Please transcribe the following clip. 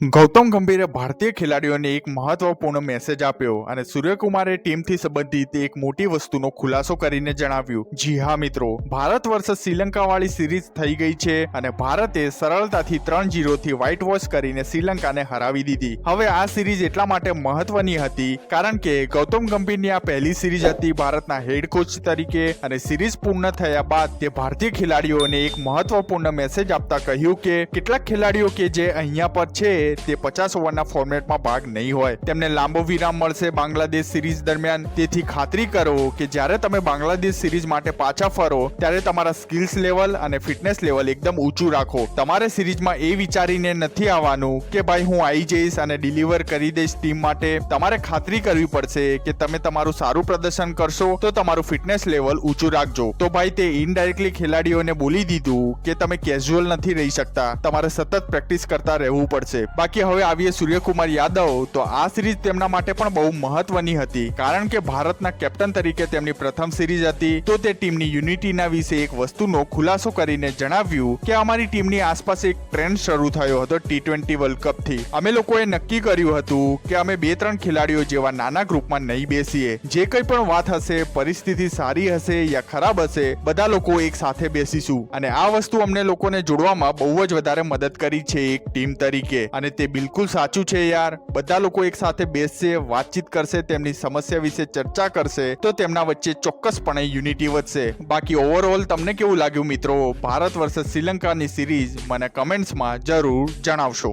ગૌતમ ગંભીરે ભારતીય ખેલાડીઓને એક મહત્વપૂર્ણ મેસેજ આપ્યો અને સૂર્યકુમારે ટીમથી સંબંધિત એક મોટી વસ્તુનો ખુલાસો કરીને જણાવ્યું, જી હા મિત્રો, ભારત વર્સસ શ્રીલંકા વાળી સિરીઝ થઈ ગઈ છે અને ભારતે સરળતાથી 3-0 થી વ્હાઇટ વોશ કરીને શ્રીલંકાને હરાવી દીધી. હવે આ સિરીઝ એટલા માટે મહત્વની હતી કારણ કે ગૌતમ ગંભીરની આ પહેલી સિરીઝ હતી ભારતના હેડ કોચ તરીકે અને સિરીઝ પૂર્ણ થયા બાદ તે ભારતીય ખેલાડીઓને એક મહત્વપૂર્ણ મેસેજ આપતા કહ્યું કે કેટલાક ખેલાડીઓ કે જે અહીંયા પર છે તે 50 ઓવરના ફોર્મેટમાં ભાગ નહીં હોય, તેમને લાંબો વિરામ મળશે બાંગ્લાદેશ સિરીઝ દરમિયાન. તેથી ખાતરી કરો કે જ્યારે તમે બાંગ્લાદેશ સિરીઝ માટે પાછા ફરો ત્યારે તમારા સ્કિલ્સ લેવલ અને ફિટનેસ લેવલ એકદમ ઊંચું રાખો. તમારે સિરીઝમાં એ વિચારીને નથી આવવાનું કે ભાઈ હું આવી જઈશ અને ડિલિવર કરી દઈશ ટીમ માટે. તમારે ખાતરી કરવી પડશે કે તમે તમારું સારું પ્રદર્શન કરશો તો તમારું ફિટનેસ લેવલ ઊંચું રાખજો. તો ભાઈ તે ઇનડાયરેક્ટલી ખેલાડીઓને બોલી દીધું કે તમે કેઝ્યુઅલ નથી રહી શકતા, તમારે સતત પ્રેક્ટિસ કરતા રહેવું પડશે. બાકી હવે આવીએ સૂર્યકુમાર યાદવ, તો આ સિરીઝ તેમના માટે પણ બહુ મહત્વની હતી કારણ કે ભારતના કેપ્ટન તરીકે તેમની પ્રથમ સિરીઝ હતી. તો તે ટીમની યુનિટીના વિશે એક વસ્તુનો ખુલાસો કરીને જણાવ્યું કે અમારી ટીમની આસપાસ એક ટ્રેન્ડ શરૂ થયો હતો T20 વર્લ્ડ કપથી. અમે લોકોએ નક્કી કર્યું હતું કે અમે 2-3 ખેલાડીઓ જેવા નાના ગ્રુપમાં નહીં બેસીએ. જે કંઈ પણ વાત હશે, પરિસ્થિતિ સારી હશે યા ખરાબ હશે, બધા લોકો એક સાથે બેસીશું અને આ વસ્તુ અમને લોકોને જોડવામાં બહુ જ વધારે મદદ કરી છે એક ટીમ તરીકે. અને તે બિલકુલ સાચું છે યાર. બધા લોકો એક સાથે બેસશે, વાતચીત કરશે, તેમની સમસ્યા વિશે ચર્ચા કરશે તો તેમના વચ્ચે ચોક્કસપણે યુનિટી વધશે. બાકી ઓવરઓલ તમને કેવું લાગ્યું મિત્રો ભારત વર્સસ શ્રીલંકાની સિરીઝ? મને કમેન્ટ્સમાં જરૂર જણાવશો.